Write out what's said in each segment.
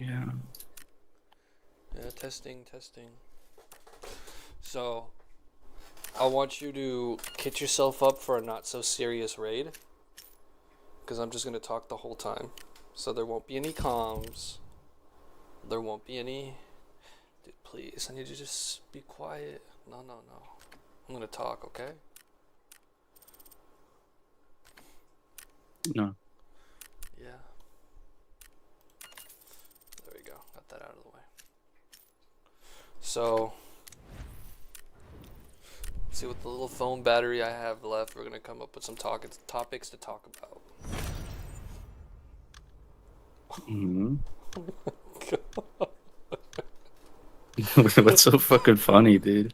Yeah. Yeah, testing. So, I want you to kit yourself up for a not so serious raid. Because I'm just going to talk the whole time. So there won't be any comms. There won't be any... Dude, please, I need you to just be quiet. No. I'm going to talk, okay? No. Yeah. There we go. Got that out of the way. So... see, with the little phone battery I have left, we're going to come up with some topics to talk about. Mm-hmm. What's so fucking funny, dude?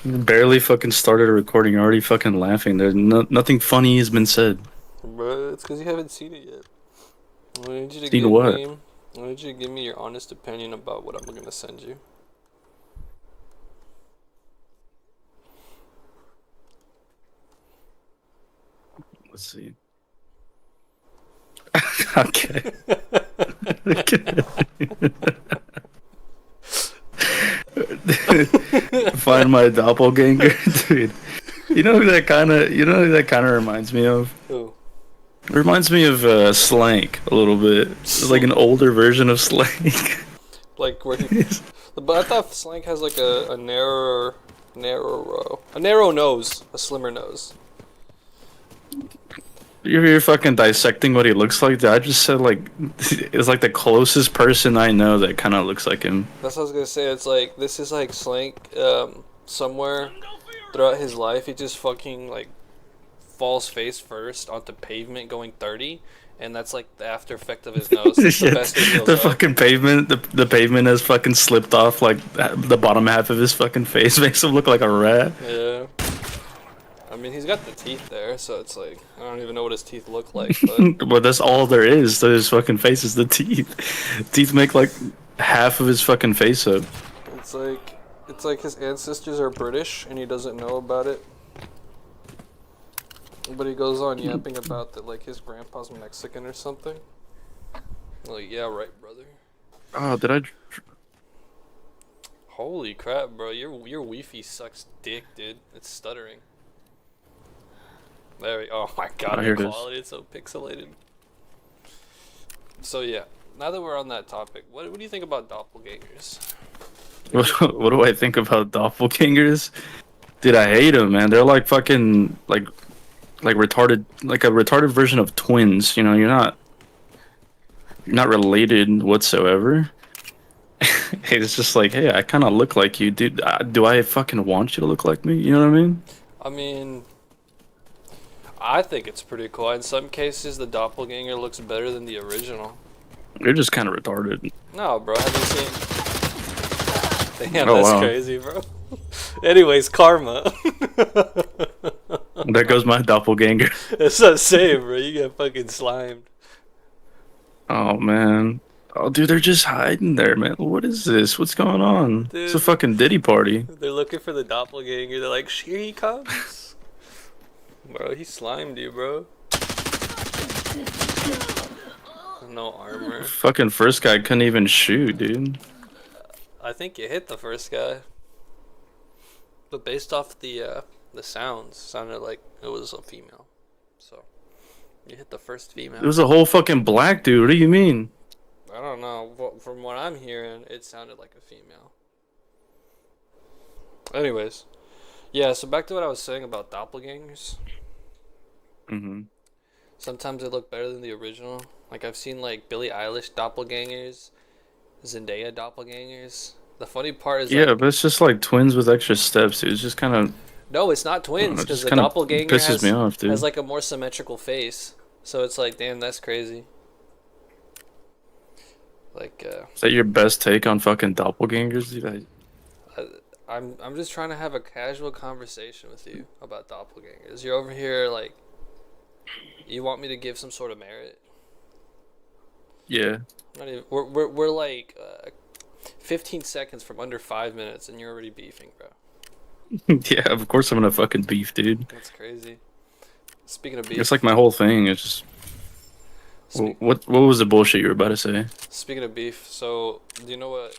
Barely fucking started a recording, already fucking laughing. There's nothing funny has been said. Bro, it's because you haven't seen it yet. I need you to Seen give what? me... I need you to give me your honest opinion about what I'm going to send you. Let's see. Okay. Find my doppelganger, dude. You know who that kind of reminds me of? Who? It reminds me of Slank a little bit. It's like an older version of Slank. Like where he... But I thought Slank has like a narrower... A narrow nose. A slimmer nose. You're fucking dissecting what he looks like. Dude. I just said like it's like the closest person I know that kind of looks like him. That's what I was gonna say. It's like, this is like Slank, somewhere throughout his life, he just fucking like falls face first onto pavement going 30, and that's like the after effect of his nose. That's the best it heals The up. fucking pavement, the pavement has fucking slipped off like the bottom half of his fucking face makes him look like a rat. Yeah. I mean, he's got the teeth there, so it's like, I don't even know what his teeth look like, but... But that's all there is to his fucking face is the teeth. Teeth make like half of his fucking face up. It's like his ancestors are British, and he doesn't know about it. But he goes on yapping about that, like, his grandpa's Mexican or something. Like, yeah, right, brother. Oh, did I? Holy crap, bro. Your Wi-Fi sucks dick, dude. It's stuttering. There we go. Oh my god, here the it is. quality is so pixelated. So yeah, now that we're on that topic, what do you think about doppelgangers? What do I think about doppelgangers? Dude, I hate them, man. They're like fucking like retarded, like a retarded version of twins. You know, you're not related whatsoever. It's just like, hey, I kind of look like you, dude. Do I fucking want you to look like me? You know what I mean? I mean, I think it's pretty cool. In some cases, the doppelganger looks better than the original. You're just kind of retarded. No, bro, have you seen... Damn, Oh, that's wow. crazy, bro. Anyways, karma. There goes my doppelganger. It's the same, bro. You get fucking slimed. Oh man. Oh, dude, they're just hiding there, man. What is this? What's going on? It's a Dude. fucking Diddy party. They're looking for the doppelganger. They're like, here he comes. Bro, he slimed you, bro. No armor. Fucking first guy couldn't even shoot, dude. I think you hit the first guy. But based off the sounds, sounded like it was a female. So, you hit the first female. It was a whole fucking black dude. What do you mean? I don't know. From what I'm hearing, it sounded like a female. Anyways. Yeah, so back to what I was saying about doppelgangers. Mm-hmm. Sometimes they look better than the original. Like, I've seen, like, Billie Eilish doppelgangers, Zendaya doppelgangers. The funny part is, Yeah, like... but it's just like twins with extra steps, dude. It's just kind of... No, it's not twins, It because just the kind of doppelganger pisses me off, dude. has, like, a more symmetrical face. So it's like, damn, that's crazy. Like, Is that your best take on fucking doppelgangers, dude? I'm just trying to have a casual conversation with you about doppelgangers. You're over here, like... You want me to give some sort of merit? Yeah. Not even, we're like 15 seconds from under 5 minutes, and you're already beefing, bro. Yeah, of course I'm gonna fucking beef, dude. That's crazy. Speaking of beef, It's like my whole thing. It's just... Speak, What was the bullshit you were about to say? Speaking of beef, so do you know what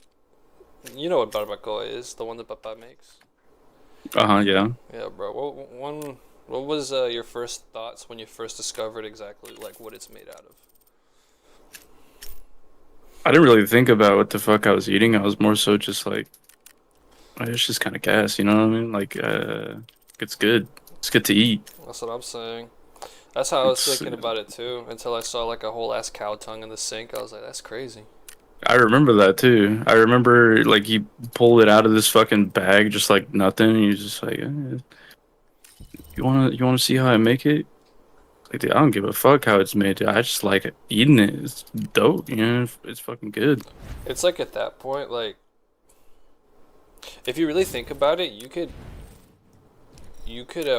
barbacoa is? The one that Papa makes. Yeah. Yeah, bro. What was your first thoughts when you first discovered exactly like what it's made out of? I didn't really think about what the fuck I was eating. I was more so just like, it's just kind of gas, you know what I mean? Like, it's good. It's good to eat. That's what I'm saying. That's how I was It's. thinking about it too, until I saw like a whole ass cow tongue in the sink. I was like, that's crazy. I remember that too. I remember like he pulled it out of this fucking bag just like nothing. And he's just like, you wanna see how I make it? Like, dude, I don't give a fuck how it's made. Dude. I just like eating it. It's dope. You know, it's fucking good. It's like at that point, like if you really think about it, you could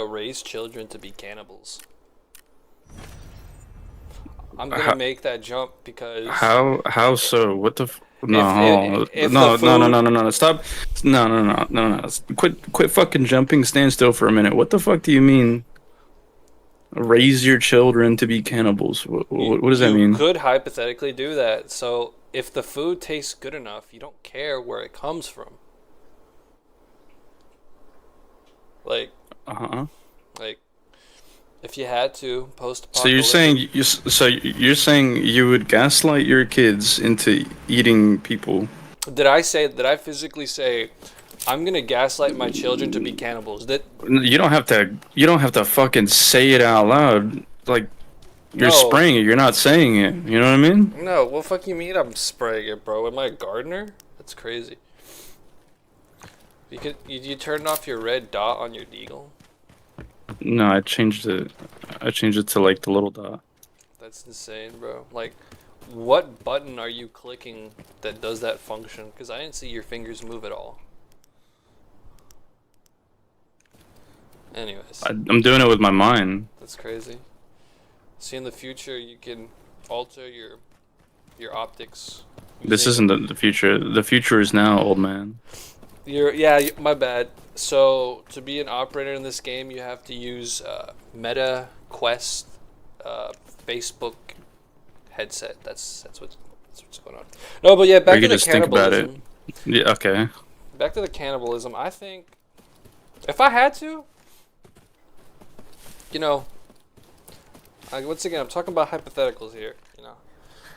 raise children to be cannibals. I'm gonna How make that jump because how so? What the? No, if the no, no, no, food no, no, no. Stop. No, no, no, no, no. Quit fucking jumping. Stand still for a minute. What the fuck do you mean? Raise your children to be cannibals. What does that you mean? could hypothetically do that. So if the food tastes good enough, you don't care where it comes from. Like Uh-huh. like if you had to So you're post-apocalyptic. saying you're saying you would gaslight your kids into eating people? Did I physically say I'm gonna gaslight my children to be cannibals? That You don't have to. You don't have to fucking say it out loud. Like you're no, spraying it. You're not saying it. You know what I mean? no. What fuck you mean I'm spraying it, bro? Am I a gardener? That's crazy. You turned off your red dot on your deagle. No, I changed it. I changed it to like the little dot. That's insane, bro. Like, what button are you clicking that does that function? Because I didn't see your fingers move at all. Anyways, I'm doing it with my mind. that's crazy. See, in the future, you can alter your optics. This Using isn't the future. The future is now, old man. my bad. So to be an operator in this game, you have to use Meta Quest, Facebook headset. That's what's going on. No, but yeah, Or back you to could the just think about it. cannibalism. Yeah. Okay. Back to the cannibalism. I think if I had to, you know, once again, I'm talking about hypotheticals here. You know,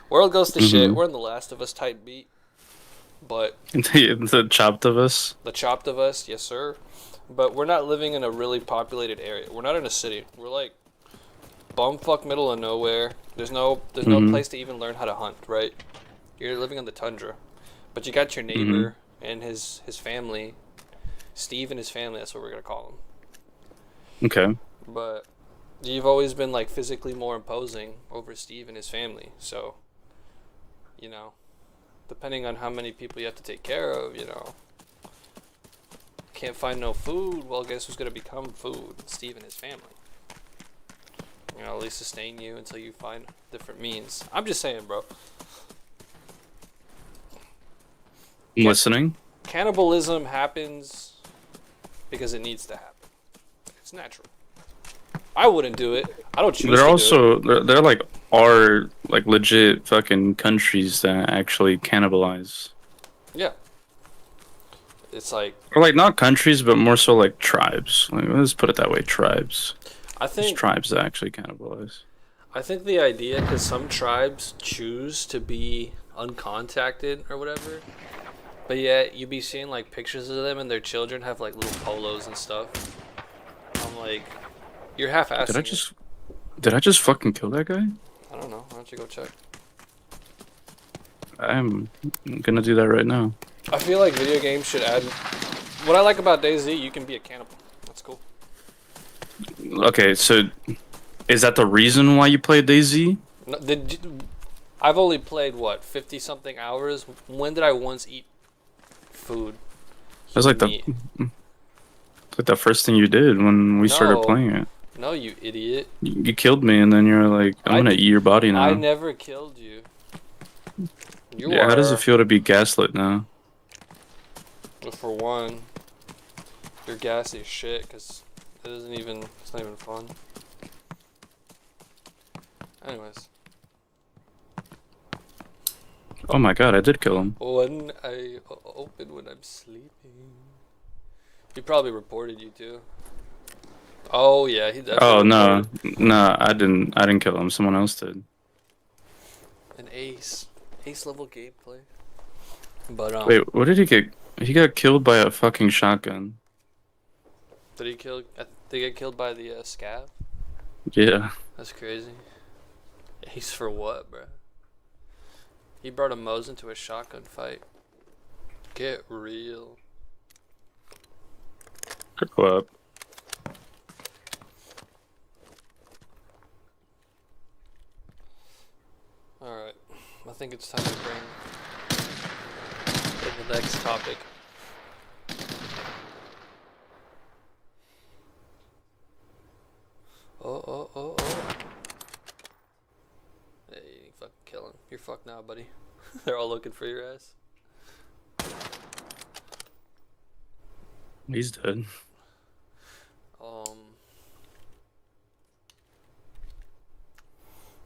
world goes to shit. Mm-hmm. We're in the Last of Us type beat, but The chopped of us. the chopped of us, yes sir. But we're not living in a really populated area. We're not in a city. We're like bumfuck middle of nowhere. There's no Mm-hmm. place to even learn how to hunt, right? You're living on the tundra. But you got your Mm-hmm. neighbor and his family. Steve and his family, that's what we're gonna call Okay. him. But you've always been like physically more imposing over Steve and his family. So, you know, depending on how many people you have to take care of, you know. Can't find no food, well guess who's gonna become food? Steve and his family. You know, at least sustain you until you find different means. I'm just saying, bro. I'm listening. Cannibalism happens because it needs to happen. It's natural. I wouldn't do it. I don't choose There to also there like are like legit fucking countries that actually cannibalize. do it. Yeah. It's like Or like not countries, but more so like tribes. Like, let's put it that way, tribes. I There's think tribes that actually cannibalize. I think the idea, because some tribes choose to be uncontacted or whatever, but yet you be seeing like pictures of them and their children have like little polos and stuff. I'm like, you're half-assing Did I it. just did I just fucking kill that guy? I don't know. Why don't you go check? I'm gonna do that right now. I feel like video games should add. What I like about DayZ, you can be a cannibal. That's cool. Okay, so is that the reason why you played DayZ? No, I've only played what 50 something hours. When did I once eat food? That's like Meat. like the first thing you did when we started No. playing it. No, you idiot. You killed me, and then you're like, I'm gonna eat your body now. I never killed you. You Yeah, are. how does it feel to be gaslit now? For one, you're gassy as shit because it's not even fun. Anyways, Oh my god, I did kill him. One eye open when I'm sleeping. He probably reported you too. Oh yeah, he Oh definitely no, reported. no, I didn't. I didn't kill him. Someone else did. An ace level gameplay. But Wait, what did he get? He got killed by a fucking shotgun. did he kill? Did he get killed by the scav? Yeah. That's crazy. Ace for what, bro? He brought a Mosin into a shotgun fight. Get real. Go up. Alright, I think it's time to bring in the next topic. Oh. Hey, you fucking kill him. You're fucked now, buddy. They're all looking for your ass. He's dead.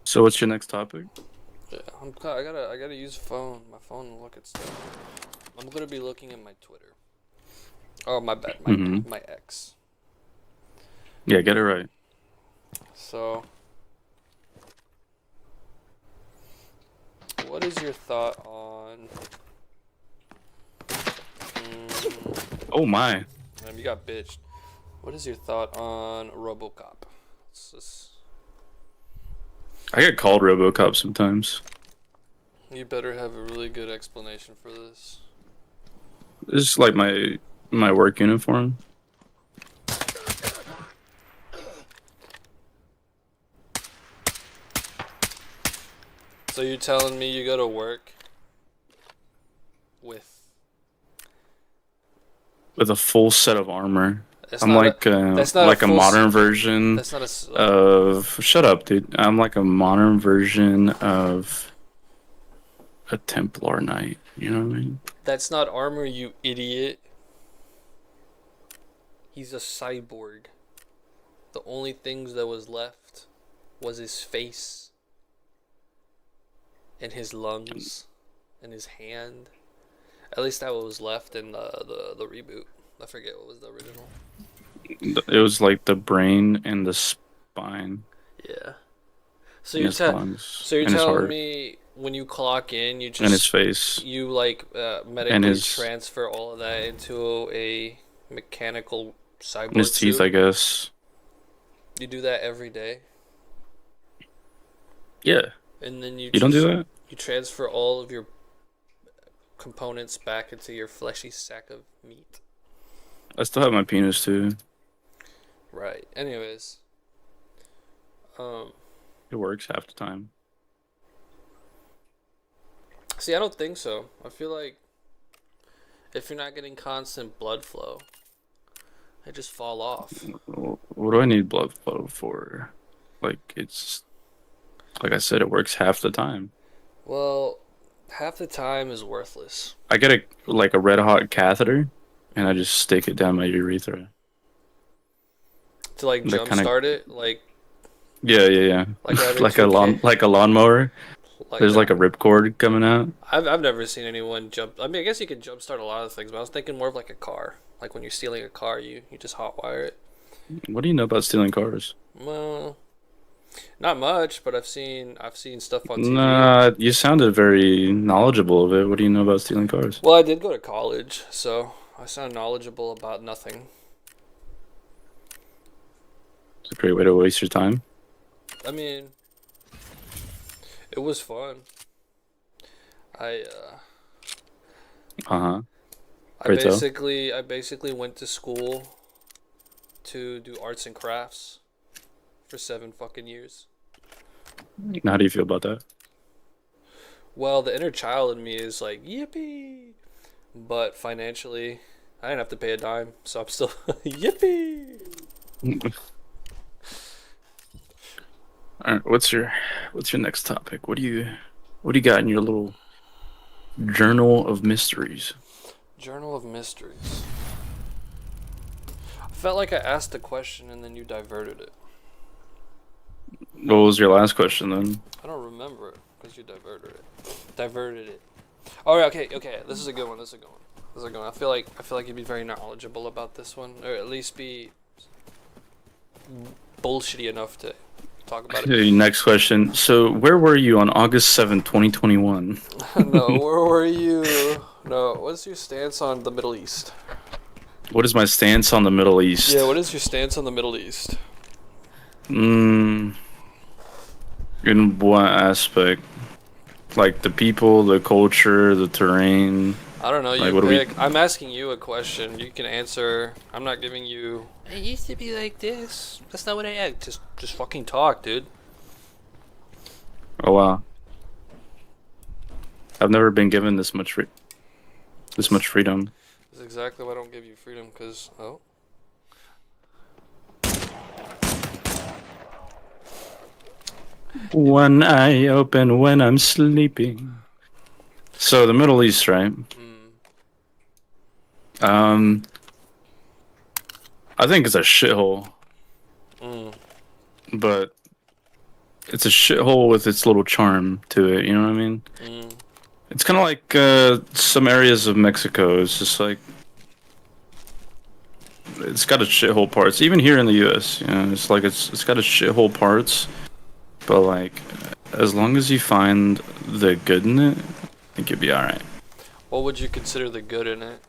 So what's your next topic? Yeah, I gotta use my phone to look at stuff. I'm gonna be looking at my Twitter. Oh, my bad, my X. Yeah, get it right. So, what is your thought on? Oh my. You got bitched. What is your thought on RoboCop? I get called RoboCop sometimes. You better have a really good explanation for this. It's like my work uniform. So you're telling me you go to work with A full set of armor. That's I'm not like a full modern version That's not a. of. Shut up, dude. I'm like a modern version of a Templar Knight. You know what I mean? That's not armor, you idiot. He's a cyborg. The only things that was left was his face and his lungs and his hand. At least that was left in the reboot. I forget what was the original. It was like the brain and the spine. Yeah. So And you're his lungs. so you're And his telling heart. me when you clock in, you just And his face. you like And medically his transfer all of that into a mechanical cyborg and his teeth, suit? I guess. You do that every day, Yeah. and then You don't do that? you transfer all of your components back into your fleshy sack of meat. I still have my penis too. Right. Anyways, It works half the time. see, I don't think so. I feel like if you're not getting constant blood flow, they just fall off. What do I need blood flow for? Like it's like I said, it works half the time. Well, half the time is worthless. I get a red hot catheter, and I just stick it down my urethra. To like That kind of jumpstart it, like yeah. like that Like into a like a lawnmower. like There's that. like a ripcord coming out. I've never seen anyone jump. I mean, I guess you could jumpstart a lot of things, but I was thinking more of like a car. Like when you're stealing a car, you just hotwire it. What do you know about stealing cars? Well, not much, but I've seen stuff on TV. Nah, you sounded very knowledgeable of it. What do you know about stealing cars? Well, I did go to college, so I sound knowledgeable about nothing. It's a great way to waste your time. I mean, it was fun. I Uh-huh. I Right, so? basically went to school to do arts and crafts for 7 fucking years. How do you feel about that? Well, the inner child in me is like, yippee! But financially, I didn't have to pay a dime, so I'm still, yippee! All right, what's your next topic? What do you got in your little journal of mysteries? Journal of Mysteries. I felt like I asked a question and then you diverted it. What was your last question then? I don't remember it because you diverted it. Diverted it. Oh, yeah, okay, okay. This is a good one. This is a good one. This is a good one. I feel like you'd be very knowledgeable about this one, or at least be bullshitty enough to talk about Okay, next question. So, where were you on August 7th, 2021? it. No, where were you? No, what's your stance on the Middle East? What is my stance on the Middle East? Yeah, what is your stance on the Middle East? In what aspect? Like the people, the culture, the terrain. I don't know. Like, You what do we? pick. I'm asking you a question. You can answer. I'm not giving you. It used to be like this. That's not what I had. Just fucking talk, dude. Oh wow, I've never been given this much freedom. That's exactly why I don't give you freedom. Cause oh. One eye open when I'm sleeping. So the Middle East, right? Mm, I think it's a shithole, mm, but it's a shithole with its little charm to it. You know what I mean? mm. It's kind of like some areas of Mexico. It's just like it's got its shithole parts. Even here in the U.S., you know, it's like it's got its shithole parts, but like as long as you find the good in it, I think you'll be all right. What would you consider the good in it?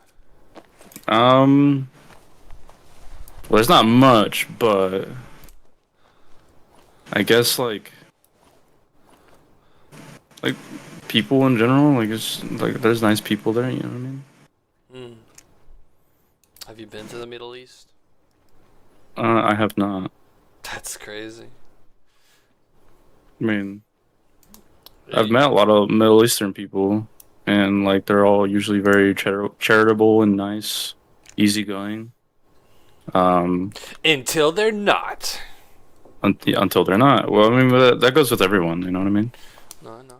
Well, there's not much, but I guess like people in general, like it's like there's nice people there. You know what I mean? Mm. Have you been to the Middle East? I have not. That's crazy. I mean, Yeah, I've met a lot of Middle Eastern people, and like they're all usually very charitable and nice, easygoing. until they're not. Until they're not. Well, I mean, that goes with everyone. You know what I mean? No, no.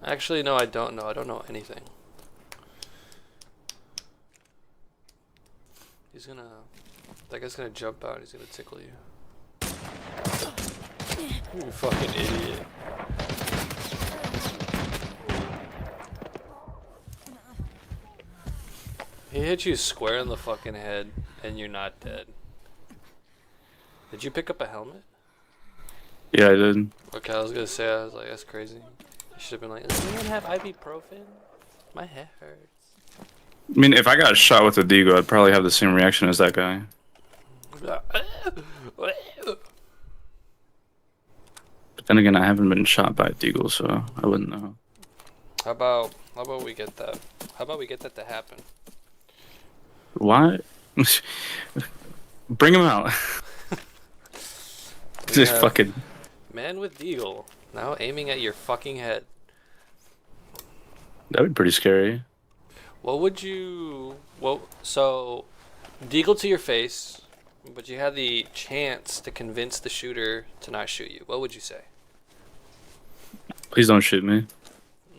Actually, no, I don't know. I don't know anything. He's gonna. That guy's gonna jump out. He's gonna tickle you. You fucking idiot. He hit you square in the fucking head, and you're not dead. Did you pick up a helmet? Yeah, I did. Okay, I was gonna say, I was like, that's crazy. You should have been like, does anyone have ibuprofen? My head hurts. I mean, if I got shot with a deagle, I'd probably have the same reaction as that guy. But then again, I haven't been shot by a deagle, so I wouldn't know. How about we get that? How about we get that to happen? Why? Bring him out. We Just have fucking. man with deagle now aiming at your fucking head. That'd be pretty scary. What would you? Well, so deagle to your face, but you had the chance to convince the shooter to not shoot you. What would you say? Please don't shoot me.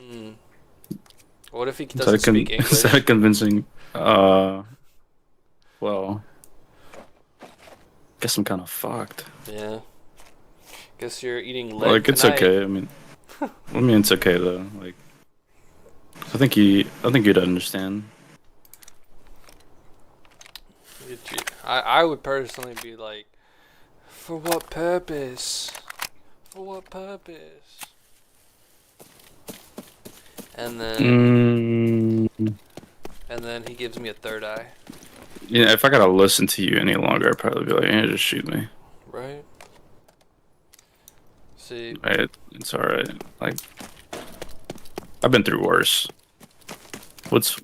Mm. What if he Is doesn't that, speak English? is that convincing? Well, guess I'm kind of fucked. Yeah. Guess you're eating lead Like it's tonight. okay. I mean, it's okay though. Like, I think you'd understand. I would personally be like, for what purpose? For what purpose? And then and then he gives me a third eye. Yeah, if I gotta listen to you any longer, I'd probably be like, "Yeah, just shoot me." Right? See, It's all right. Like, I've been through worse. What's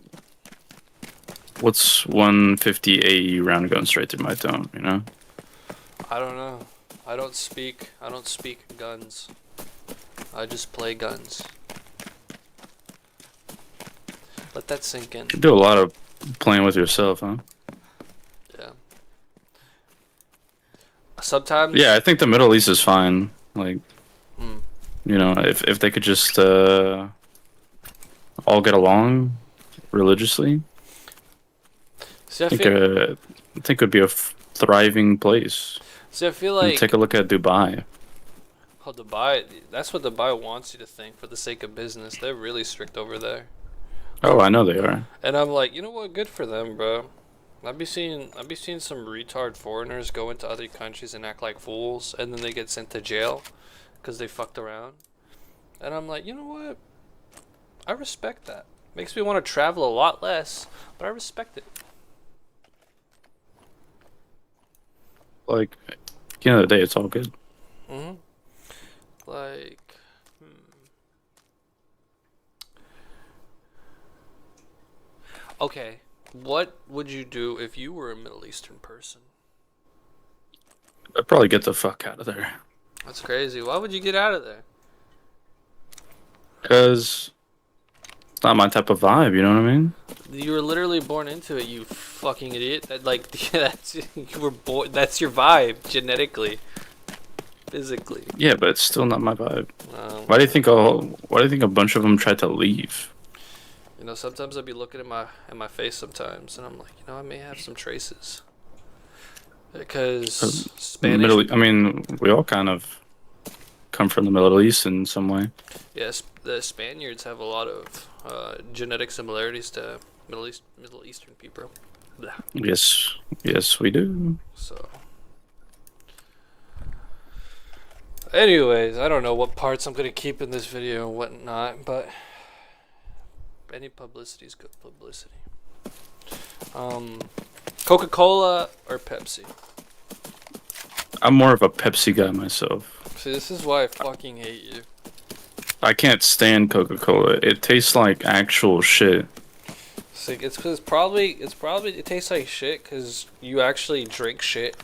150 AE round going straight through my dome? You know? I don't know. I don't speak guns. I just play guns. Let that sink in. You do a lot of playing with yourself, huh? Yeah. Sometimes. Yeah, I think the Middle East is fine. Like, you know, if they could just all get along religiously, See, I think it would be a thriving place. see, I feel And like take a look at Dubai. Oh, Dubai. That's what Dubai wants you to think for the sake of business. They're really strict over there. Oh, I know they are. And I'm like, you know what? Good for them, bro. I'd be seeing some retard foreigners go into other countries and act like fools, and then they get sent to jail because they fucked around. And I'm like, you know what? I respect that. Makes me want to travel a lot less, but I respect it. Like, at the end of the day, it's all good. Mhm. Like, okay, what would you do if you were a Middle Eastern person? I'd probably get the fuck out of there. That's crazy. Why would you get out of there? Because it's not my type of vibe, you know what I mean? You were literally born into it, you fucking idiot. Like that's you were born. That's your vibe genetically, physically. Yeah, but it's still not my vibe. Um, Why do you think a bunch of them tried to leave? Sometimes I'd be looking at my face sometimes, and I'm like, I may have some traces. Because Spanish. I mean, we all kind of come from the Middle East in some way. Yes, the Spaniards have a lot of genetic similarities to Middle Eastern people. Blah. Yes, we do. So, anyways, I don't know what parts I'm gonna keep in this video and what not, but any publicity is good publicity. Coca-Cola or Pepsi? I'm more of a Pepsi guy myself. See, this is why I fucking hate you. I can't stand Coca-Cola. It tastes like actual shit. See, it's because it tastes like shit because you actually drink shit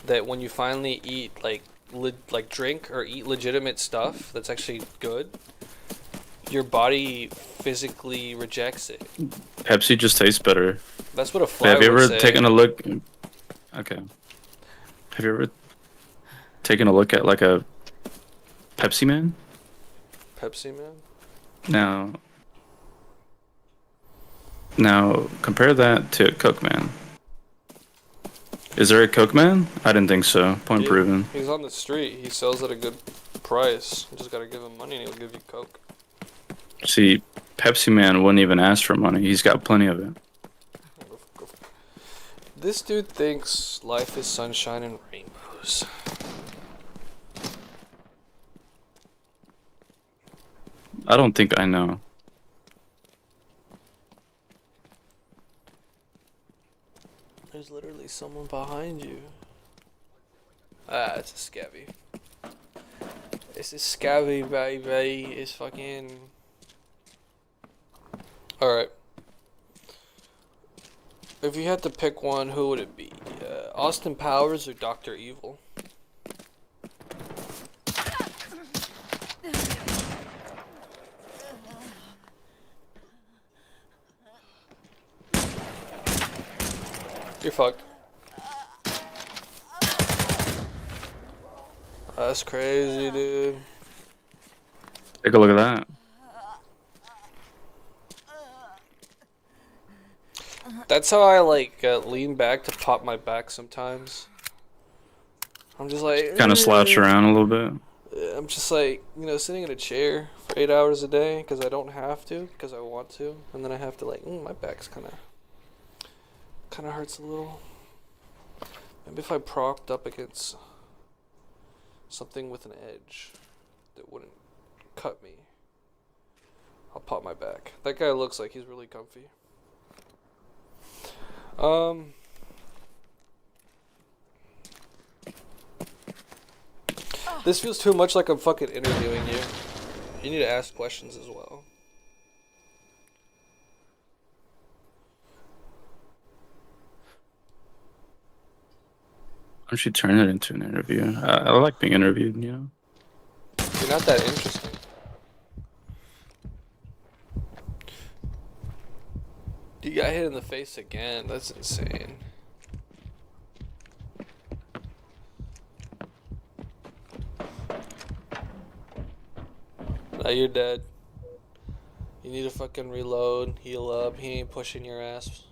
that when you finally eat drink or eat legitimate stuff that's actually good, your body physically rejects it. Pepsi just tastes better. That's what a fly Have you would ever say. taken a look? Okay. Have you ever taken a look at like a Pepsi Man? Pepsi Man? Now compare that to Coke Man. Is there a Coke Man? I didn't think so. Point proven. He's on the street. He sells at a good price. You just gotta give him money and he'll give you Coke. See, Pepsi Man wouldn't even ask for money. He's got plenty of it. This dude thinks life is sunshine and rainbows. I don't think I know. There's literally someone behind you. Ah, it's a scabby. It's a scabby, baby. It's fucking... Alright. If you had to pick one, who would it be? Austin Powers or Dr. Evil? You're fucked. That's crazy, dude. Take a look at that. That's how I lean back to pop my back sometimes. I'm just like Kind of slouch around a little bit. I'm just like, sitting in a chair for 8 hours a day because I don't have to, because I want to, and then I have to my back's kind of hurts a little. Maybe if I propped up against something with an edge that wouldn't cut me, I'll pop my back. That guy looks like he's really comfy. This feels too much like I'm fucking interviewing you. You need to ask questions as well. Why don't you turn it into an interview? I like being interviewed, You're not that interesting. You got hit in the face again. That's insane. Now you're dead. You need to fucking reload, heal up. He ain't pushing your ass.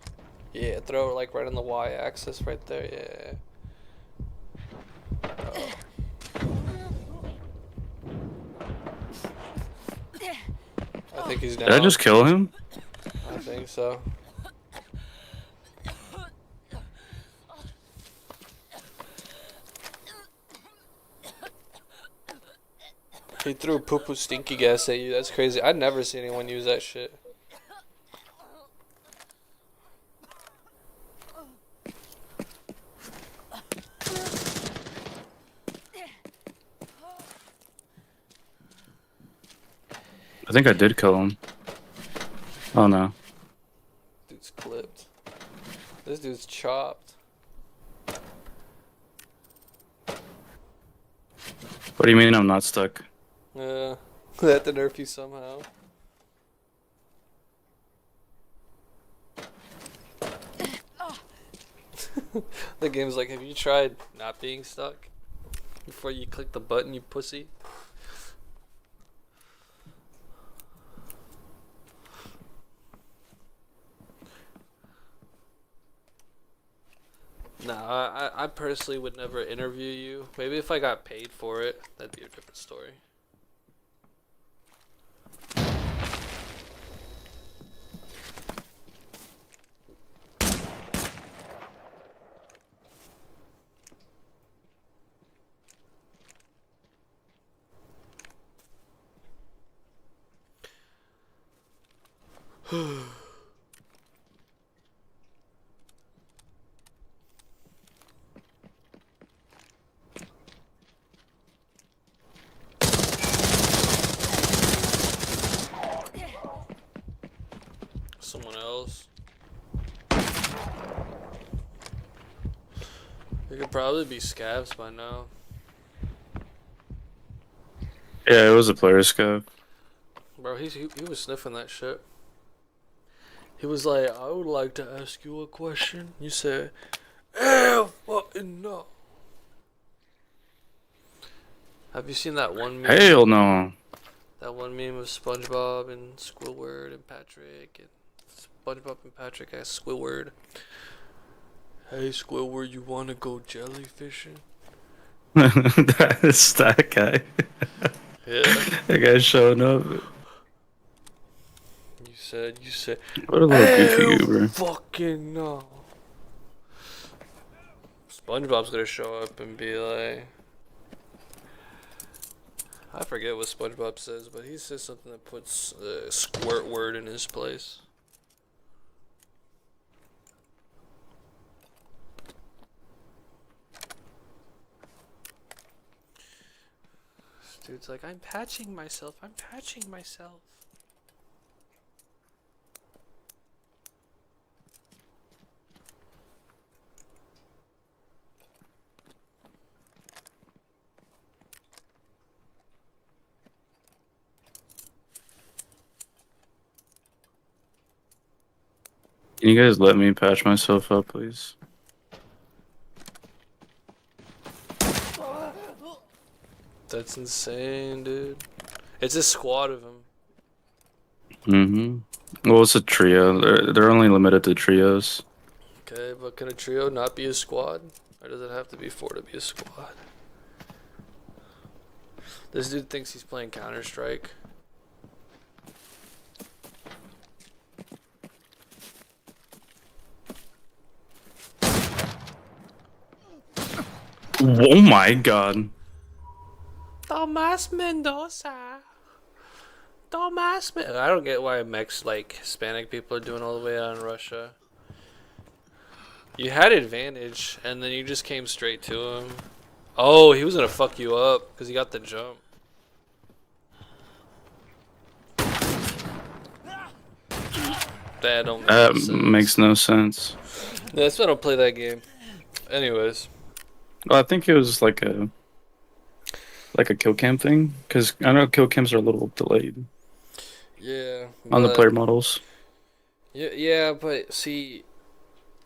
Yeah, throw it right on the Y-axis right there. Yeah. think he's Did I down. just kill him? I think so. He threw poo poo stinky gas at you. That's crazy. I'd never seen anyone use that shit. I think I did kill him. Oh no. Dude's clipped. This dude's chopped. What do you mean I'm not stuck? Yeah. They had to nerf you somehow. The game's like, have you tried not being stuck before you click the button, you pussy? Nah, I personally would never interview you. Maybe if I got paid for it, that'd be a different story. Someone else. It could probably be scabs by now. Yeah, it was a player scope. Bro, he was sniffing that shit. He was like, I would like to ask you a question. You said, hell fucking no. Have you seen that one meme? Hell no. That one meme of SpongeBob and Squidward and Patrick and SpongeBob and Patrick ask Squidward, "Hey Squidward, you wanna go jellyfishing?" That's that guy. Yeah. That guy's showing up. You said, What a little goofy hell goober. fucking no. SpongeBob's gonna show up and be like, I forget what SpongeBob says, but he says something that puts Squirtward in his place. This dude's like, I'm patching myself. I'm patching myself. Can you guys let me patch myself up, please? That's insane, dude. It's a squad of them. Well, it's a trio. They're only limited to trios. Okay, but can a trio not be a squad? Or does it have to be four to be a squad? This dude thinks he's playing Counter-Strike. Oh my god. Tomas Mendoza. Tomas Mendoza. I don't get why like Hispanic people are doing all the way out in Russia. You had advantage, and then you just came straight to him. Oh, he was gonna fuck you up because he got the jump. That don't make That no sense. makes no sense. Yeah, that's why I don't play that game. Anyways. Well, I think it was like a kill cam thing, because I know kill cams are a little delayed Yeah. on the player models. Yeah, but see,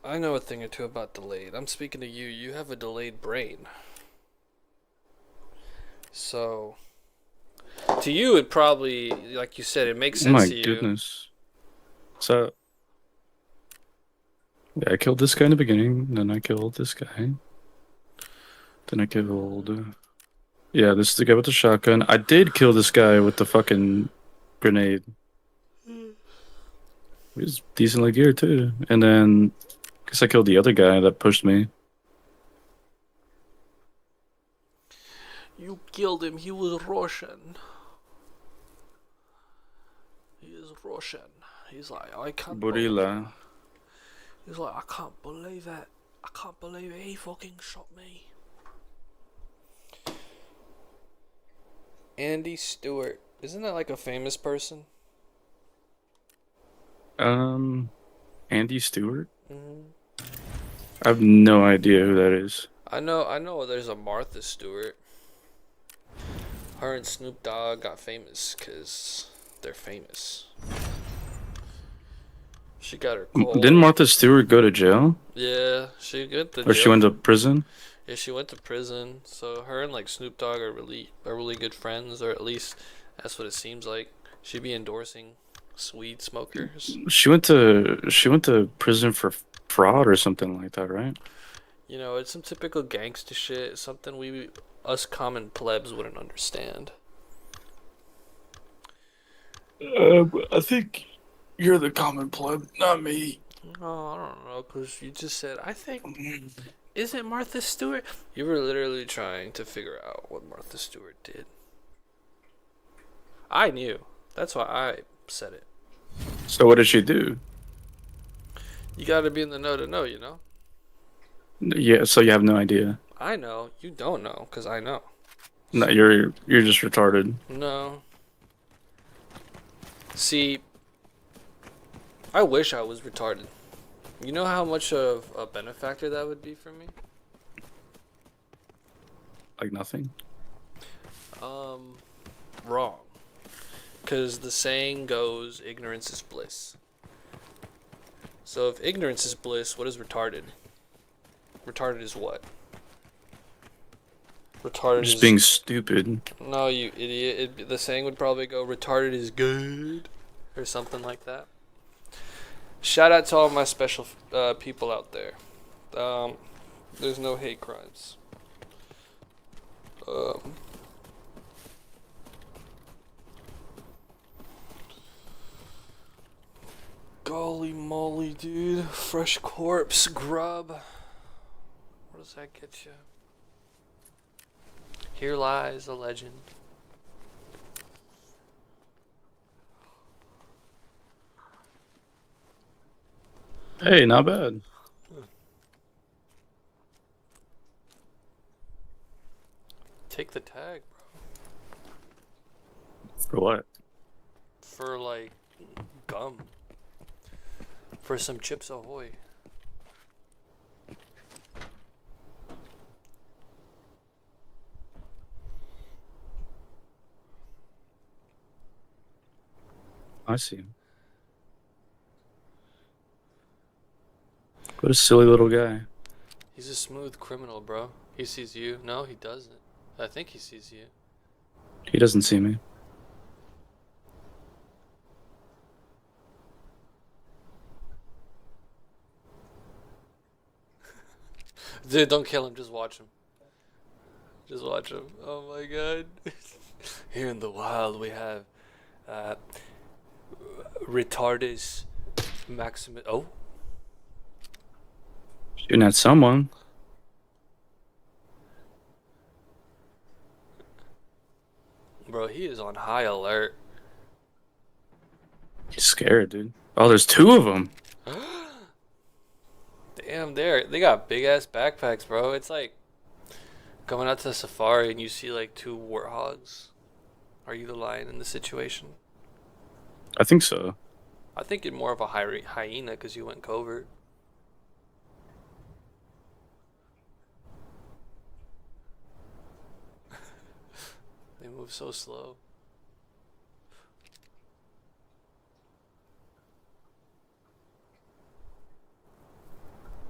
I know a thing or two about delayed. I'm speaking to you. You have a delayed brain. So, to you, it probably, like you said, it makes Oh sense my to you. goodness. So, yeah, I killed this guy in the beginning, then I killed this guy. Then I killed... yeah, this is the guy with the shotgun. I did kill this guy with the fucking grenade. He was decently geared too. And then I guess I killed the other guy that pushed me. You killed him. He was Russian. He is Russian. He's like, I can't believe it. Burila. He's like, I can't believe it. I can't believe it. He fucking shot me. Andy Stewart. Isn't that like a famous person? Andy Stewart? Mm-hmm. I have no idea who that is. I know there's a Martha Stewart. Her and Snoop Dogg got famous because they're famous. She got her cold. Didn't Martha Stewart go to jail? Yeah, she went to Or she jail. went to prison? Yeah, she went to prison. So her and like Snoop Dogg are really good friends, or at least that's what it seems like. She'd be endorsing weed smokers. She went to prison for fraud or something like that, right? You know, it's some typical gangster shit. Something us common plebs wouldn't understand. I think you're the common pleb, not me. Oh, I don't know, cause you just said I think. Is it Martha Stewart? You were literally trying to figure out what Martha Stewart did. I knew. That's why I said it. So what did she do? You gotta be in the know to know, you know? Yeah, so you have no idea. I know. You don't know, because I know. No, you're just retarded. No. See, I wish I was retarded. You know how much of a benefactor that would be for me? Like nothing. Wrong. Because the saying goes, ignorance is bliss. So if ignorance is bliss, what is retarded? Retarded is what? Retarded Just is... being stupid. No, you idiot. The saying would probably go, retarded is good. Or something like that. Shout out to all my special people out there. There's no hate crimes. Golly moly, dude. Fresh corpse, grub. What does that get you? Here lies a legend. Hey, not bad. Take the tag, bro. For what? For like gum. For some Chips Ahoy. I see. What a silly little guy. He's a smooth criminal, bro. He sees you. No, he doesn't. I think he sees you. He doesn't see me. Dude, don't kill him. Just watch him. Just watch him. Oh my god. Here in the wild we have Retardus Maximus. Oh. Shooting at someone. Bro, he is on high alert. He's scared, dude. Oh, there's two of them. Damn, they got big ass backpacks, bro. It's like going out to the safari and you see like two warthogs. Are you the lion in the situation? I think so. I think you're more of a hyena because you went covert. They move so slow.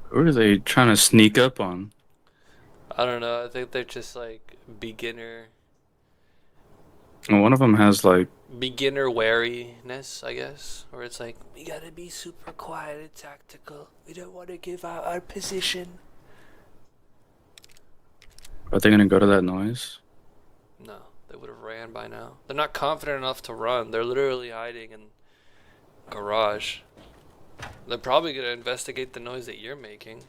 Who are they trying to sneak up on? I don't know. I think they're just like beginner Well, one of them has like. wariness, I guess. Or it's like, we gotta be super quiet and tactical. We don't want to give out our position. Are they gonna go to that noise? No, they would have ran by now. They're not confident enough to run. They're literally hiding in garage. They're probably gonna investigate the noise that you're making.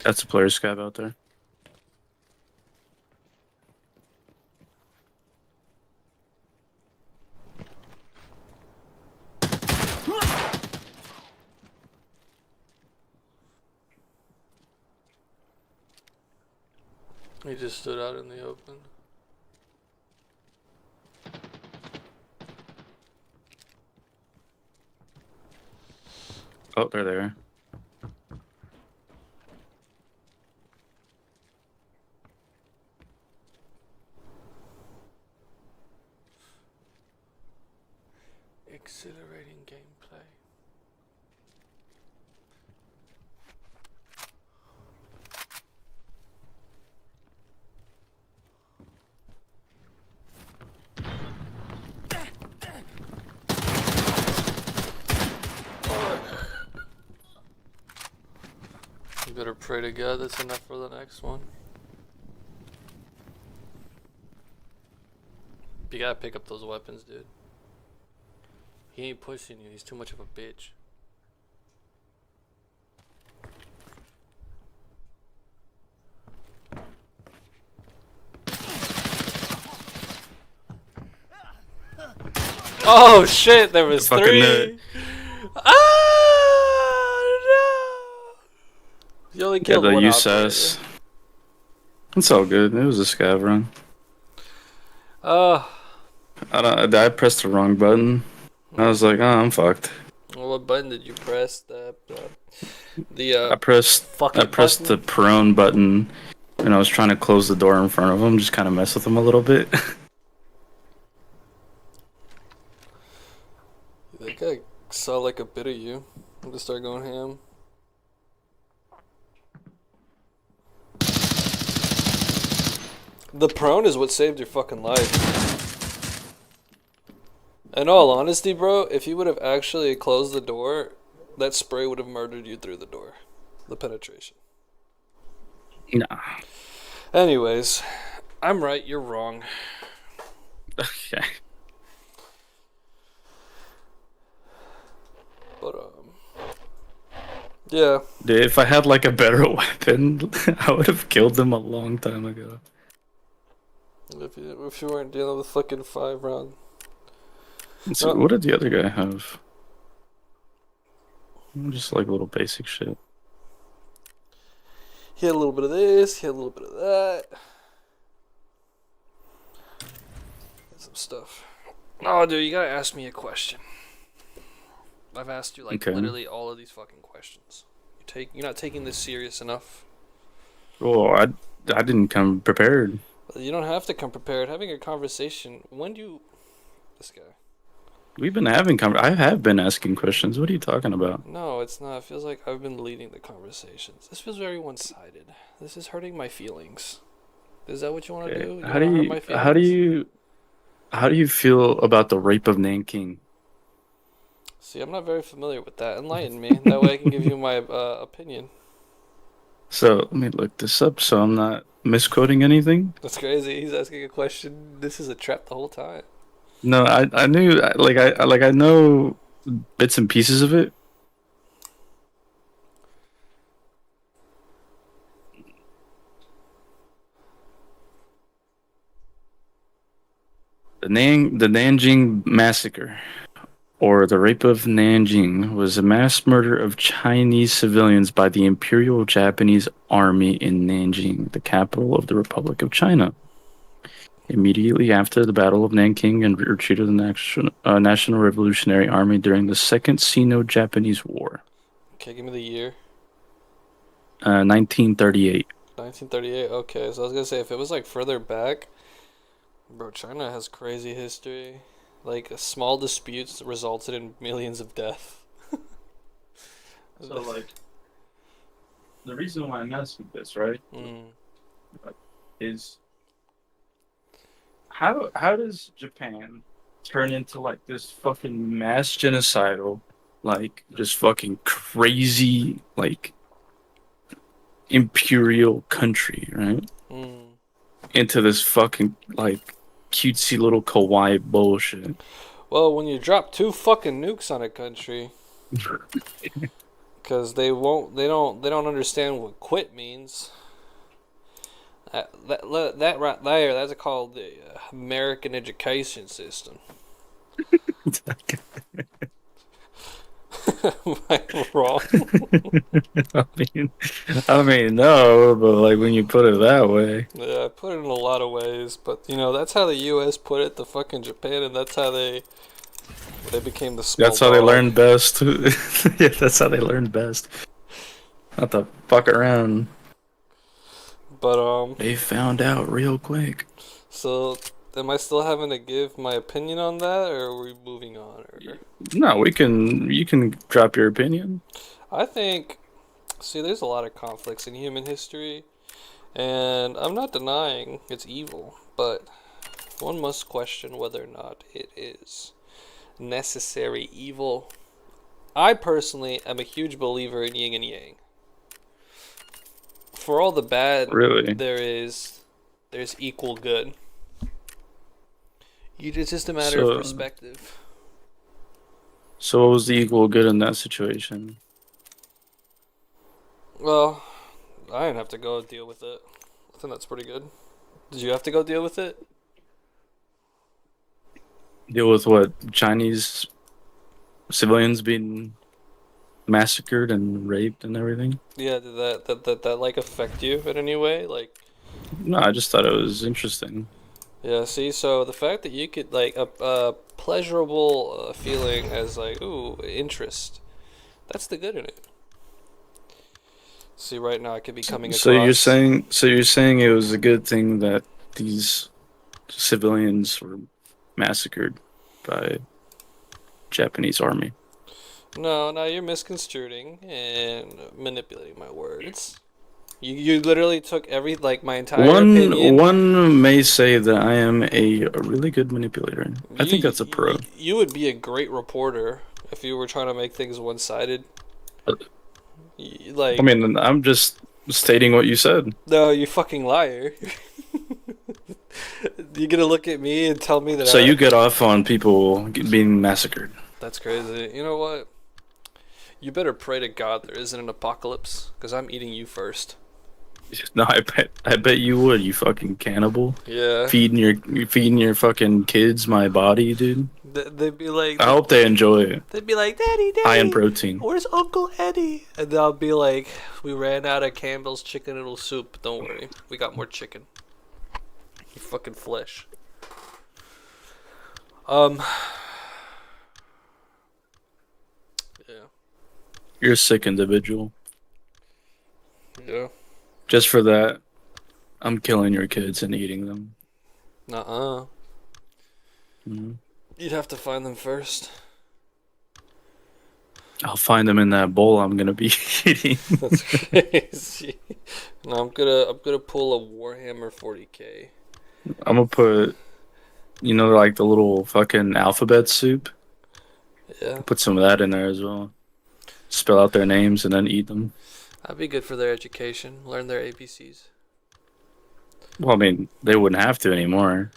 That's a player scab out there. He just stood out in the open. Oh, they're there. Exhilarating gameplay. You better pray to God that's enough for the next one. You gotta pick up those weapons, dude. He ain't pushing you, he's too much of a bitch. Oh shit, there was Fucking three! Ah, no! You only Yeah, killed the one USS. operator. It's all good. It was a scav run. Uh, I pressed the wrong button. I was like, oh, I'm fucked. well, what button did you press? I pressed fuck I it pressed button? the prone button, and I was trying to close the door in front of him, just kind of mess with him a little bit. That guy saw like a bit of you. I'm gonna start going ham. The prone is what saved your fucking life. In all honesty, bro, if you would have actually closed the door, that spray would have murdered you through the door. The penetration. Nah. Anyways, I'm right, you're wrong. Okay. But, yeah. Dude, if I had like a better weapon, I would have killed them a long time ago. If you weren't dealing with fucking 5 round. So what did the other guy have? Just like little basic shit. He had a little bit of this, he had a little bit of that. Some stuff. Oh, dude, you gotta ask me a question. I've asked you like literally all of these fucking questions. You're not taking this serious enough. Well, I didn't come prepared. You don't have to come prepared. Having a conversation. When do you? This guy. We've been having I have been asking questions. What are you talking about? No, it's not. It feels like I've been leading the conversations. This feels very one-sided. This is hurting my feelings. Is that what you want to do? How do you how do you feel about the rape of Nanking? See, I'm not very familiar with that. Enlighten me. That way I can give you my opinion. So let me look this up so I'm not misquoting anything. That's crazy. He's asking a question. This is a trap the whole time. No, I knew I know bits and pieces of it. The Nanjing massacre, or the rape of Nanjing, was a mass murder of Chinese civilians by the Imperial Japanese Army in Nanjing, the capital of the Republic of China. Immediately after the Battle of Nanking and retreat of the National Revolutionary Army during the Second Sino-Japanese War. Okay, give me the year. 1938. 1938. Okay, so I was gonna say if it was like further back, bro, China has crazy history. Like small disputes resulted in millions of deaths. So, like, the reason why I'm asking this, right, is how does Japan turn into like this fucking mass genocidal, like just fucking crazy, like imperial country, right? Mm. Into this fucking like cutesy little kawaii bullshit. Well, when you drop two fucking nukes on a country, because they don't understand what quit means. That right there, that's called the American education system. Am I wrong? I mean, I mean, no, but like when you put it that way, Yeah, I put it in a lot of ways, but you know that's how the U.S. put it to fucking Japan, and that's how they became the small that's how they dog. learn best. Yeah, that's how they learn best. Not to fuck around. But They found out real quick. so am I still having to give my opinion on that, or are we moving on? Or No, you can drop your opinion. I think, see, there's a lot of conflicts in human history, and I'm not denying it's evil, but one must question whether or not it is necessary evil. I personally am a huge believer in yin and yang. For all the bad Really. there is, there's equal good. It's just a matter of So, perspective. so what was the equal good in that situation? Well, I didn't have to go deal with it. I think that's pretty good. Did you have to go deal with it? Deal with what? Chinese civilians being massacred and raped and everything? Yeah, did that like affect you in any way? Like, No, I just thought it was interesting. yeah, see, so the fact that you could like a pleasurable feeling as like ooh interest, that's the good in it. See, right now I could be coming across. So you're saying it was a good thing that these civilians were massacred by Japanese army. No, no, you're misconstruing and manipulating my words. You literally took every like my entire opinion. One may say that I am a really good manipulator. I think that's a pro. You would be a great reporter if you were trying to make things one sided. I Like, mean, I'm just stating what you said. no, you fucking liar. You gonna look at me and tell me that So you get off on people being massacred. that's crazy. You know what? You better pray to God there isn't an apocalypse, because I'm eating you first. No, I bet you would, you fucking cannibal. Yeah. Feeding your fucking kids my body, dude. They'd be like, I hope they enjoy it. they'd be like, Daddy, High in Daddy, protein. where's Uncle Eddie? And I'll be like, we ran out of Campbell's chicken noodle soup. Don't worry, we got more chicken. You fucking flesh. Um. Yeah. You're a sick individual. Yeah. Just for that, I'm killing your kids and eating them. Nuh-uh. Mm-hmm. You'd have to find them first. I'll find them in that bowl I'm gonna be eating. That's crazy. No, I'm gonna pull a Warhammer 40K. I'm gonna put, like the little fucking alphabet soup. Yeah. Put some of that in there as well. Spell out their names and then eat them. That'd be good for their education. Learn their ABCs. Well, I mean, they wouldn't have to anymore.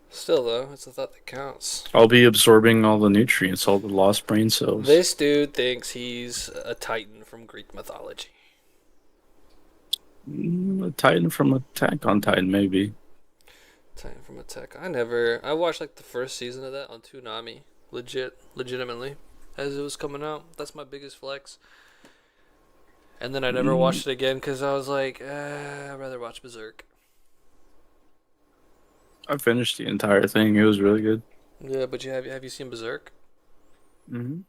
Still though, it's the thought that counts. I'll be absorbing all the nutrients, all the lost brain cells. This dude thinks he's a Titan from Greek mythology. A Titan from Attack on Titan, maybe. Titan from Attack. I watched like the first season of that on Toonami. Legitimately. As it was coming out. That's my biggest flex. And then I never watched it again because I was like, I'd rather watch Berserk. I finished the entire thing. It was really good. Yeah, but have you seen Berserk? Mm-hmm.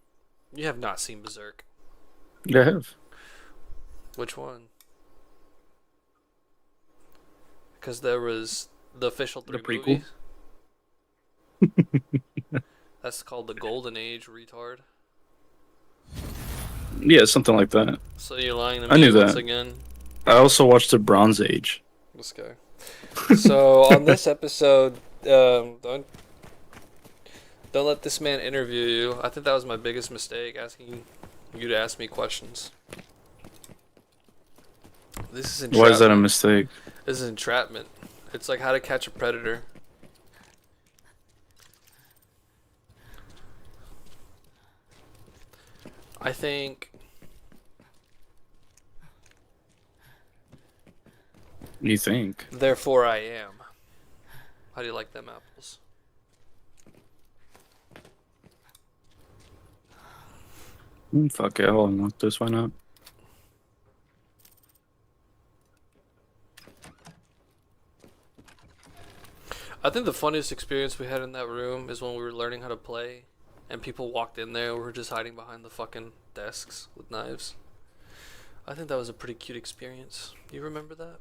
You have not seen Berserk. Yeah, I have. Which one? Because there was the official The three prequel? movies. That's called the Golden Age, retard. Yeah, something like that. So you're lying to I me knew once that. again. I also watched the Bronze Age. This guy. So on this episode, Don't let this man interview you. I think that was my biggest mistake, asking you to ask me questions. This is Why is that a entrapment. mistake? This is entrapment. It's like how to catch a predator. I think You think? therefore I am. How do you like them apples? Fuck it, I'll unlock this. Why not? I think the funniest experience we had in that room is when we were learning how to play and people walked in there and we were just hiding behind the fucking desks with knives. I think that was a pretty cute experience. You remember that?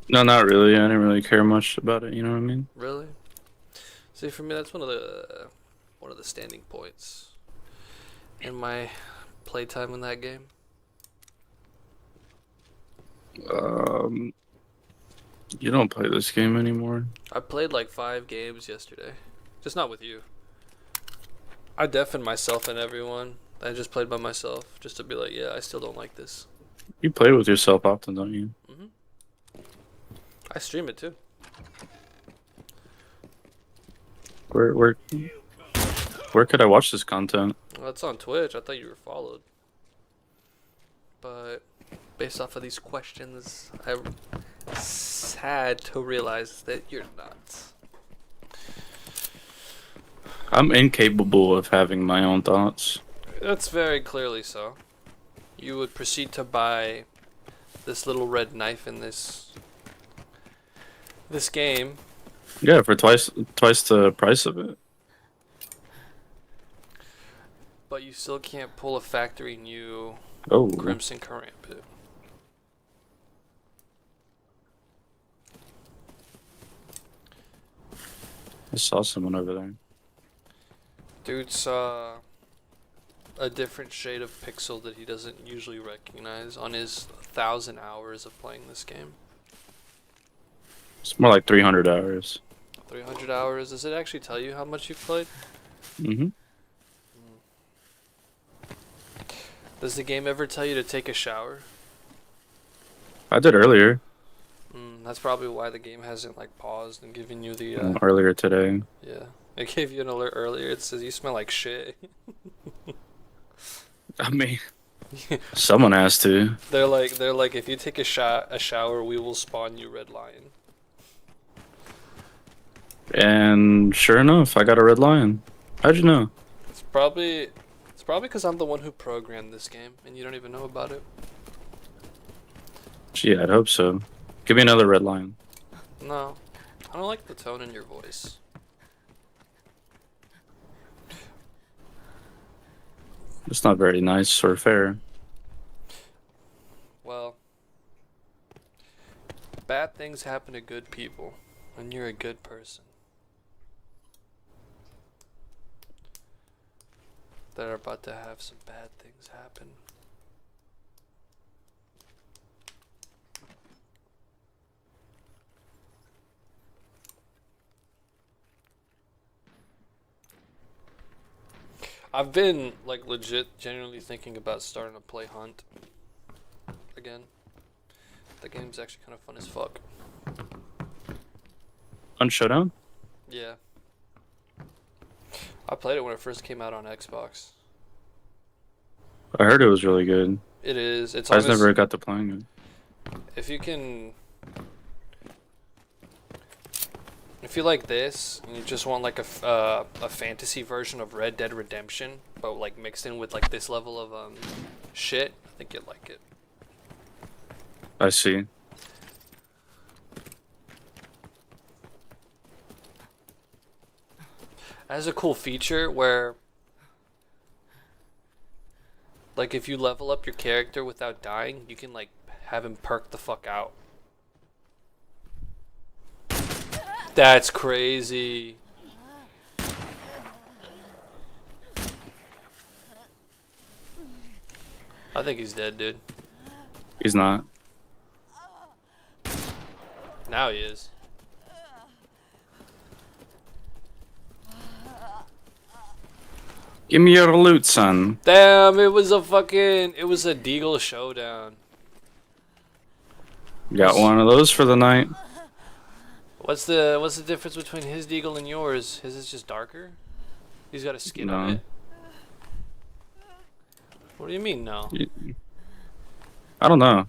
No, not really. I didn't really care much about it. You know what I mean? Really? See, for me, that's one of the standing points in my playtime in that game. Um, you don't play this game anymore. I played like 5 games yesterday, just not with you. I deafened myself and everyone. I just played by myself, just to be like, yeah, I still don't like this. You play with yourself often, don't you? I stream it too. Where where could I watch this content? Well, it's on Twitch. I thought you were followed, but based off of these questions, I'm sad to realize that you're not. I'm incapable of having my own thoughts. That's very clearly so. You would proceed to buy this little red knife in this game, Yeah, for twice the price of it. but you still can't pull a factory new Oh, Crimson Karambit. I saw someone over there. Dude saw a different shade of pixel that he doesn't usually recognize on his 1,000 hours of playing this game. It's more like 300 hours. 300 hours. Does it actually tell you how much you've played? Mm-hmm. Does the game ever tell you to take a shower? I did earlier. That's probably why the game hasn't like paused and given you the Earlier today. yeah. It gave you an alert earlier. It says you smell like shit. I mean, someone has to. They're like if you take a shower, we will spawn you Red Lion. And sure enough, I got a red lion. How'd you know? It's probably because I'm the one who programmed this game and you don't even know about it. Gee, I'd hope so. Give me another red lion. No, I don't like the tone in your voice. It's not very nice or fair. Well, bad things happen to good people when you're a good person. That are about to have some bad things happen. I've been like legit genuinely thinking about starting to play Hunt again. The game's actually kind of fun as fuck. On Showdown? Yeah. I played it when it first came out on Xbox. I heard it was really good. It is. It's I just honest, never got to playing it. if you can, if you like this and you just want like a fantasy version of Red Dead Redemption, but like mixed in with like this level of shit, I think you'd like it. I see. It has a cool feature where like if you level up your character without dying, you can like have him perk the fuck out. That's crazy. I think he's dead, dude. He's not. Now he is. Give me your loot, son. Damn, it was a Deagle showdown. Got What's one of those for the night. what's the difference between his Deagle and yours? His is just darker? He's got a skin on No. it? What do you mean no? I don't know.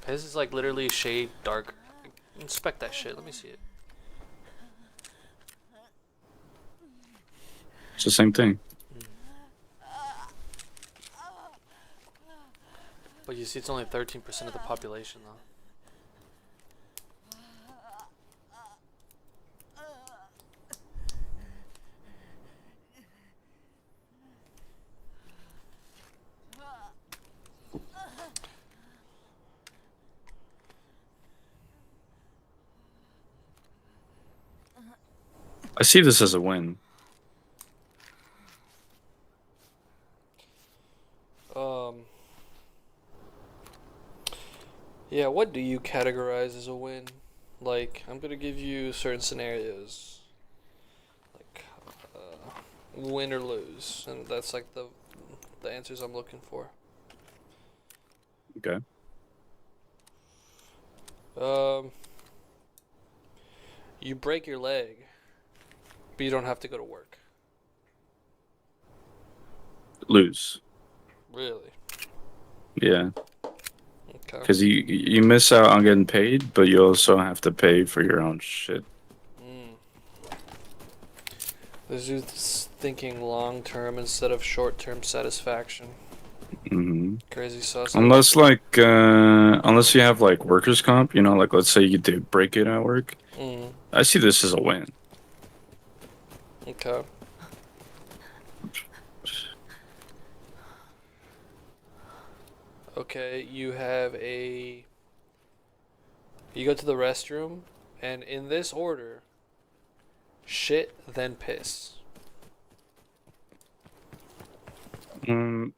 His is like literally a shade darker. Inspect that shit, let me see it. It's the same thing. But you see it's only 13% of the population though. I see this as a win. Um Yeah, what do you categorize as a win? Like, I'm gonna give you certain scenarios, like win or lose, and that's like the answers I'm looking for. Okay. Um, you break your leg, but you don't have to go to work. Lose. Really? Yeah. Okay. Because you miss out on getting paid, but you also have to pay for your own shit. Mm. This dude's thinking long term instead of short term satisfaction. Hmm. Crazy sauce. Unless you have like workers' comp, like let's say you did break it at work. Mm. I see this as a win. Okay. Okay, you go to the restroom, and in this order, shit, then piss. Mm,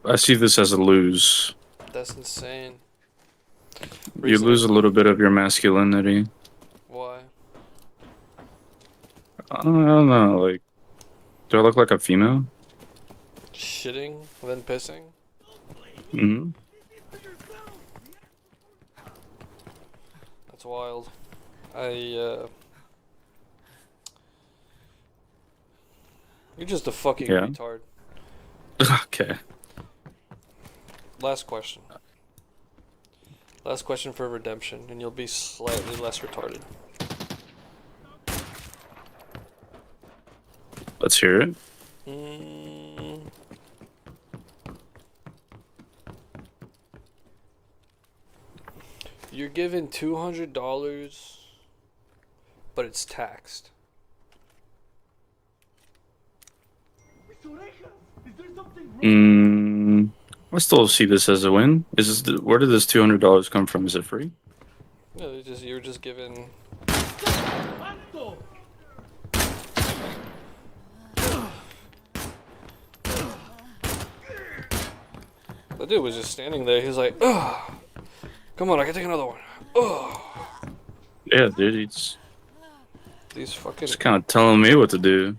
I see this as a lose. That's insane. You lose a Reasoning? little bit of your masculinity. Why? I don't know. Like, do I look like a female? Shitting, then pissing? Hmm. That's wild. You're just a fucking Yeah. retard. Okay. Last question. Last question for redemption, and you'll be slightly less retarded. Let's hear it. Mm, you're given $200, but it's taxed. Mm, I still see this as a win. Where did this $200 come from? Is it free? No, you're just given. The dude was just standing there. He was like, "Ugh, come on, I can take another one." Ugh. Yeah, dude. These fucking It's kind of telling me what to do.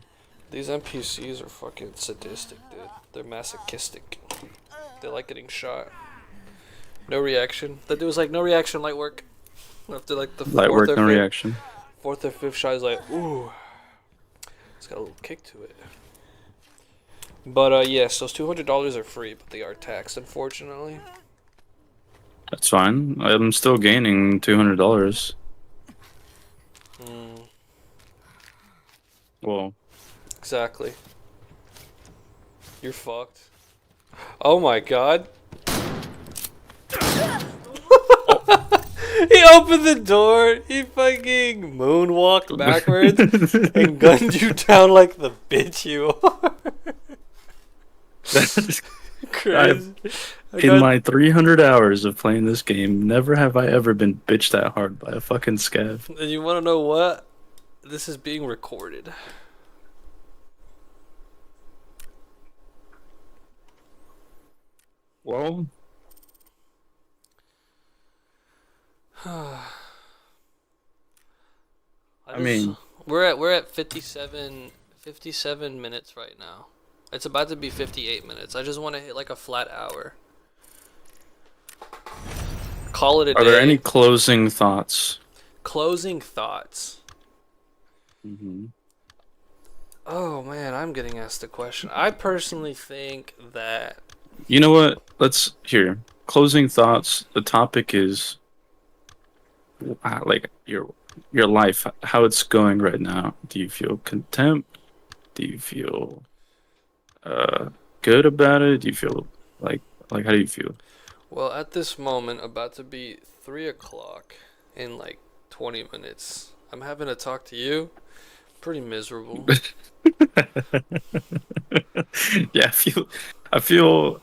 these NPCs are fucking sadistic, dude. They're masochistic. They like getting shot. No reaction. The dude was like, "No reaction, light work." After like the Light work, no reaction. fourth or fifth shot, he's like, "Ooh." It's got a little kick to it. But yes, those $200 are free, but they are taxed, unfortunately. That's fine. I'm still gaining $200. Mm, Well, exactly. You're fucked. Oh my god. He opened the door. He fucking moonwalked backwards and gunned you down like the bitch you are. Crazy. in my 300 hours of playing this game, never have I ever been bitched that hard by a fucking scav. And you want to know what? This is being recorded. Well, I mean, we're at 57 minutes right now. It's about to be 58 minutes. I just want to hit like a flat hour. Call it a Are there any day. closing thoughts? Closing thoughts. Hmm. Oh man, I'm getting asked a question. I personally think that. You know what? Let's hear closing thoughts. The topic is like your life, how it's going right now. Do you feel content? Do you feel uh good about it? Do you feel like how do you feel? Well, at this moment, about to be 3 o'clock in like 20 minutes. I'm having to talk to you. Pretty miserable. Yeah, I feel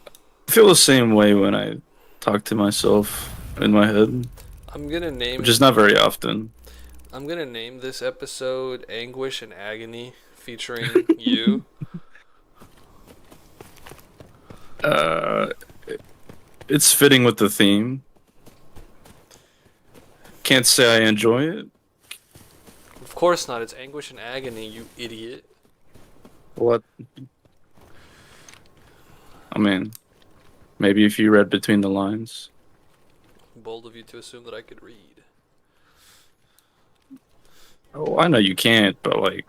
the same way when I talk to myself in my head, I'm gonna which is name not very often. I'm gonna name this episode Anguish and Agony featuring you. Uh, it's fitting with the theme. Can't say I enjoy it. Of course not, it's Anguish and Agony, you idiot. What? I mean, maybe if you read between the lines. Bold of you to assume that I could read. Oh, I know you can't, but like,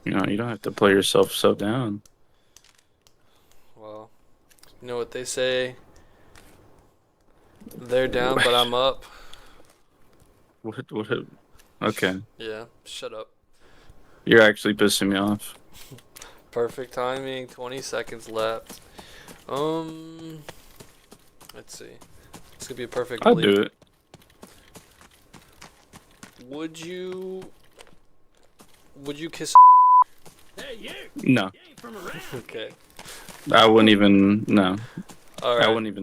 you don't have to play yourself so down. Well, you know what they say? They're down, but I'm up. What? Okay, Yeah, shut up. you're actually pissing me off. Perfect timing, 20 seconds left. Um, let's see. This could be a perfect I'll bleep. do it. Would you kiss? No, Okay. I wouldn't even. No, All I right. wouldn't even